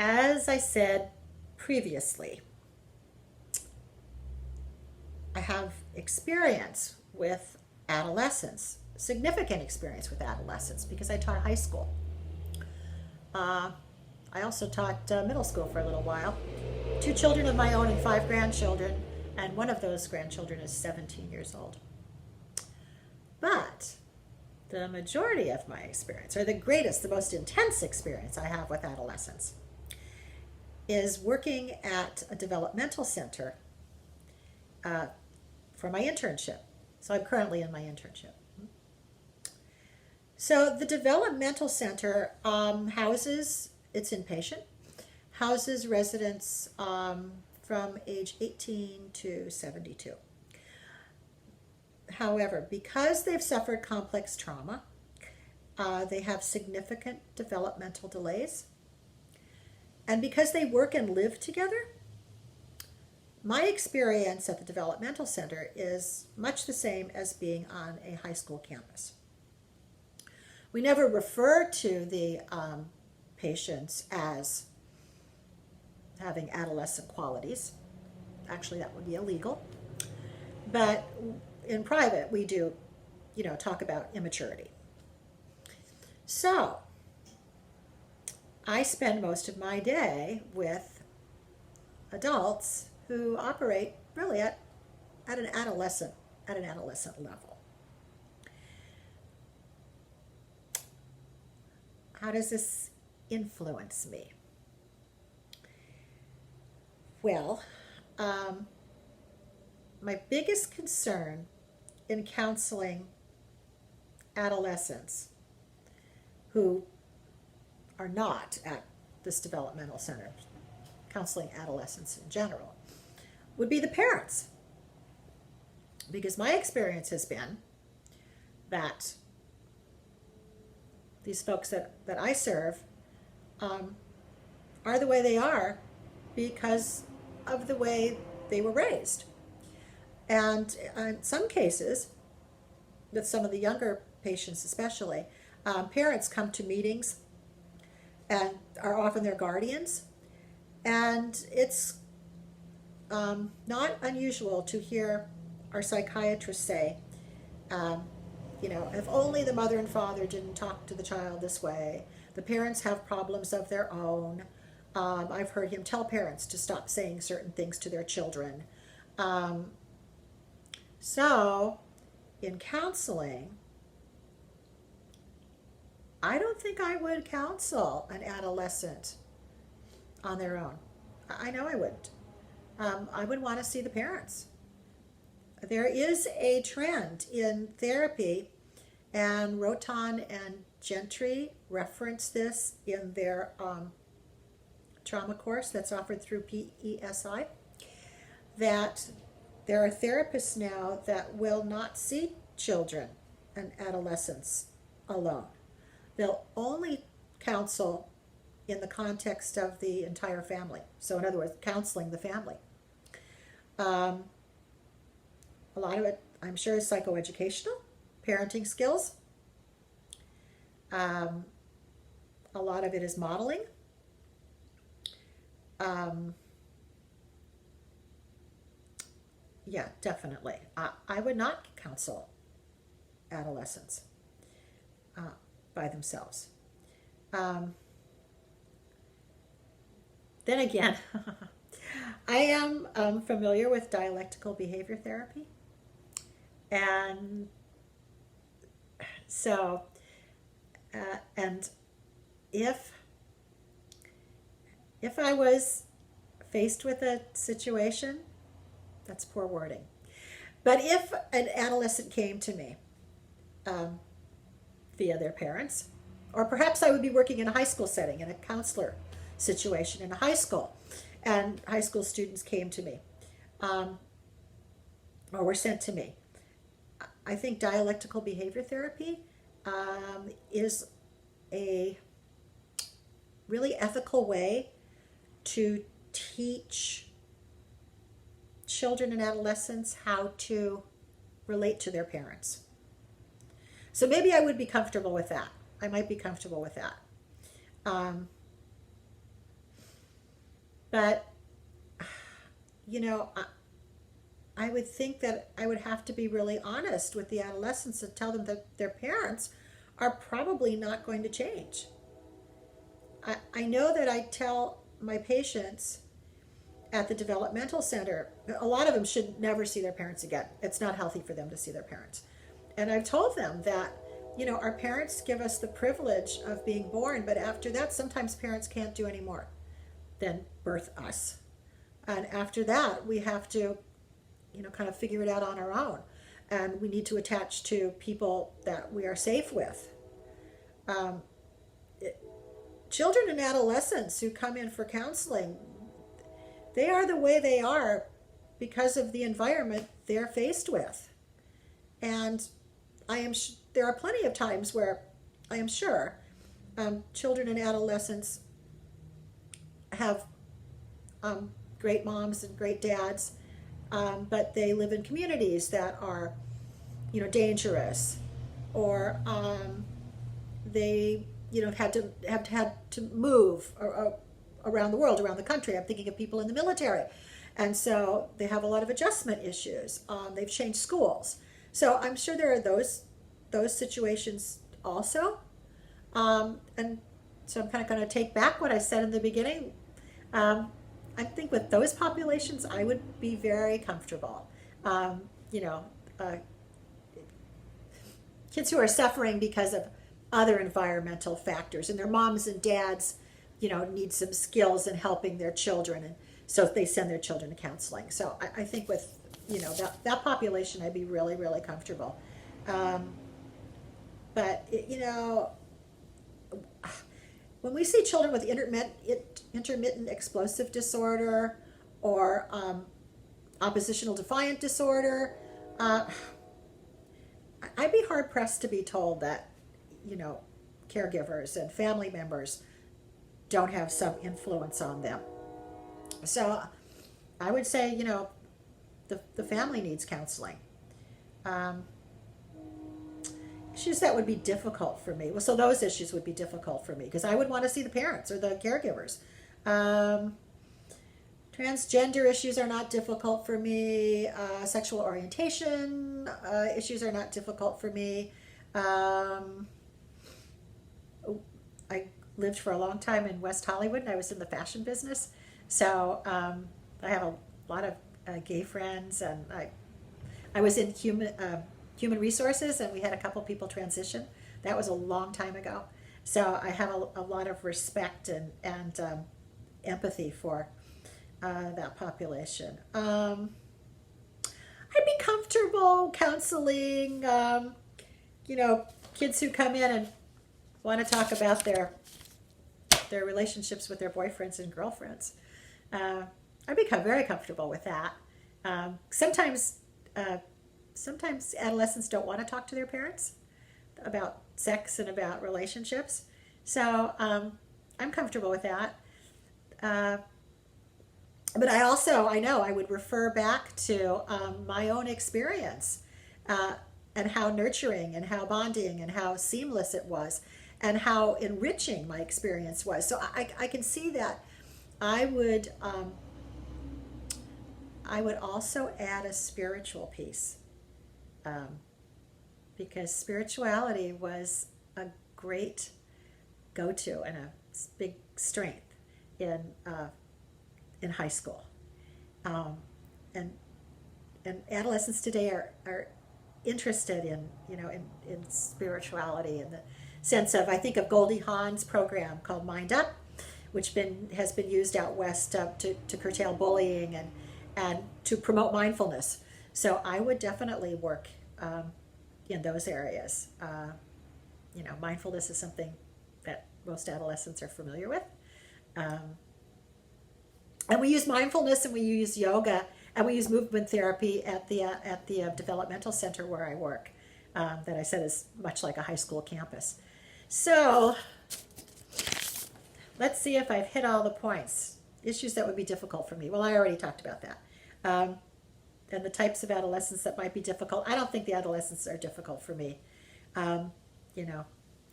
as I said previously, I have experience with adolescents, significant experience with adolescents, because I taught high school. Uh, I also taught middle school for a little while. Two children of my own and five grandchildren, and one of those grandchildren is 17 years old. But the majority of my experience, or the greatest, the most intense experience I have with adolescents, is working at a developmental center uh, for my internship. So I'm currently in my internship. So the developmental center houses, it's inpatient, houses residents from age 18 to 72. However, because they've suffered complex trauma, they have significant developmental delays. And because they work and live together, my experience at the developmental center is much the same as being on a high school campus. We never refer to the patients as having adolescent qualities. Actually, that would be illegal. But in private, we do, talk about immaturity. So, I spend most of my day with adults who operate really at an adolescent level. How does this influence me? Well, my biggest concern in counseling adolescents who are not at this developmental center, counseling adolescents in general, would be the parents. Because my experience has been that these folks that I serve are the way they are because of the way they were raised. And in some cases, with some of the younger patients especially, parents come to meetings and are often their guardians. And it's not unusual to hear our psychiatrists say, if only the mother and father didn't talk to the child this way. The parents have problems of their own. I've heard him tell parents to stop saying certain things to their children. So, in counseling, I don't think I would counsel an adolescent on their own. I know I wouldn't. I would want to see the parents. There is a trend in therapy, and Rotan and Gentry reference this in their trauma course that's offered through PESI, that there are therapists now that will not see children and adolescents alone. They'll only counsel in the context of the entire family. So in other words, counseling the family. A lot of it, I'm sure, is psychoeducational, parenting skills. A lot of it is modeling. Yeah, definitely. I would not counsel adolescents by themselves. Then again, I am familiar with dialectical behavior therapy. And so, and if I was faced with a situation, that's poor wording, but if an adolescent came to me via their parents, or perhaps I would be working in a high school setting, in a counselor situation in a high school, and high school students came to me, or were sent to me, I think dialectical behavior therapy is a really ethical way to teach children and adolescents how to relate to their parents. So maybe I would be comfortable with that. I might be comfortable with that. But, I would think that I would have to be really honest with the adolescents and tell them that their parents are probably not going to change. I know that I tell my patients at the developmental center, a lot of them should never see their parents again. It's not healthy for them to see their parents. And I've told them that, our parents give us the privilege of being born, but after that, sometimes parents can't do any more than birth us. And after that, we have to, kind of figure it out on our own. And we need to attach to people that we are safe with. Children and adolescents who come in for counseling, they are the way they are because of the environment they're faced with. And there are plenty of times where I am sure children and adolescents have great moms and great dads, but they live in communities that are, dangerous, or they, have to move around the world, around the country. I'm thinking of people in the military, and so they have a lot of adjustment issues. They've changed schools, so I'm sure there are those situations also. And so I'm kind of going to take back what I said in the beginning. I think with those populations, I would be very comfortable. Kids who are suffering because of other environmental factors, and their moms and dads, need some skills in helping their children, and so they send their children to counseling. So I think with that population, I'd be really, really comfortable. But when we see children with intermittent explosive disorder or oppositional defiant disorder, I'd be hard pressed to be told that caregivers and family members don't have some influence on them. So I would say the family needs counseling. Issues that would be difficult for me. Well, so those issues would be difficult for me because I would want to see the parents or the caregivers. Transgender issues are not difficult for me. Sexual orientation issues are not difficult for me. I lived for a long time in West Hollywood, and I was in the fashion business. So I have a lot of gay friends, and I was in human resources, and we had a couple people transition. That was a long time ago. So I have a lot of respect and empathy for that population. I'd be comfortable counseling, kids who come in and want to talk about their relationships with their boyfriends and girlfriends. I'd become very comfortable with that. Sometimes adolescents don't want to talk to their parents about sex and about relationships. So I'm comfortable with that. But I know I would refer back to my own experience and how nurturing and how bonding and how seamless it was and how enriching my experience was. So I can see that I would also add a spiritual piece. Because spirituality was a great go-to and a big strength in high school, and adolescents today are interested in spirituality, in the sense of, I think of Goldie Hawn's program called Mind Up, which has been used out west to curtail bullying and to promote mindfulness. So I would definitely work in those areas. Mindfulness is something that most adolescents are familiar with. And we use mindfulness, and we use yoga, and we use movement therapy at the developmental center where I work, that I said is much like a high school campus. So let's see if I've hit all the points. Issues that would be difficult for me. Well, I already talked about that. And the types of adolescents that might be difficult. I don't think the adolescents are difficult for me.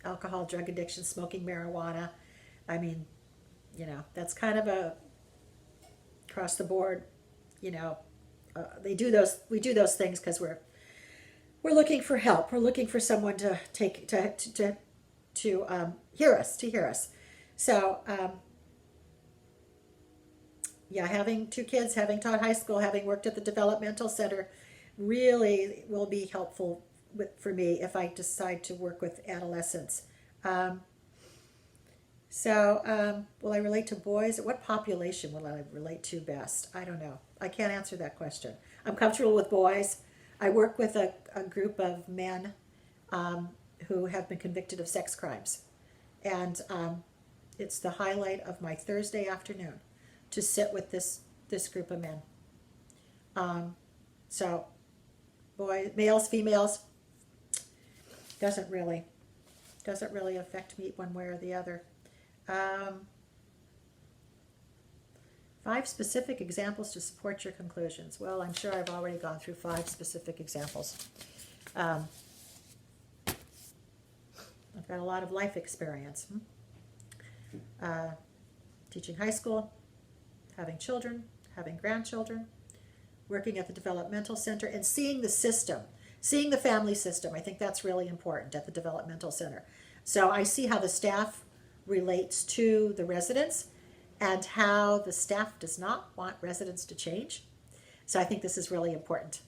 Alcohol, drug addiction, smoking marijuana. I mean, that's kind of across the board, you know, we do those things because we're looking for help. We're looking for someone to hear us. So yeah, having two kids, having taught high school, having worked at the developmental center, really will be helpful for me if I decide to work with adolescents. Will I relate to boys? What population will I relate to best? I don't know. I can't answer that question. I'm comfortable with boys. I work with a group of men who have been convicted of sex crimes. And it's the highlight of my Thursday afternoon to sit with this group of men. So, boys, males, females, doesn't really affect me one way or the other. 5 specific examples to support your conclusions. Well, I'm sure I've already gone through 5 specific examples. I've got a lot of life experience. Teaching high school, having children, having grandchildren, working at the developmental center, and seeing the system, seeing the family system. I think that's really important at the developmental center. So I see how the staff relates to the residents and how the staff does not want residents to change. So I think this is really important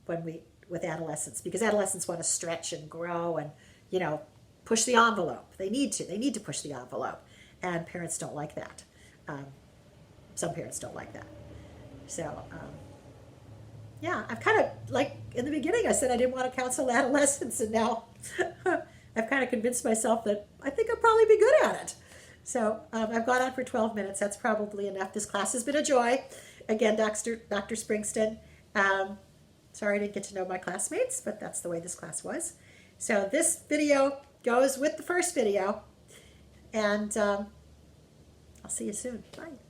with adolescents, because adolescents want to stretch and grow and, you know, push the envelope. They need to push the envelope, and parents don't like that. Some parents don't like that. So yeah, I've kind of, like in the beginning I said I didn't want to counsel adolescents, and now I've kind of convinced myself that I think I'll probably be good at it. So I've gone on for 12 minutes. That's probably enough. This class has been a joy. Again, Dr. Springston. Sorry I didn't get to know my classmates, but that's the way this class was. So this video goes with the first video, and I'll see you soon. Bye.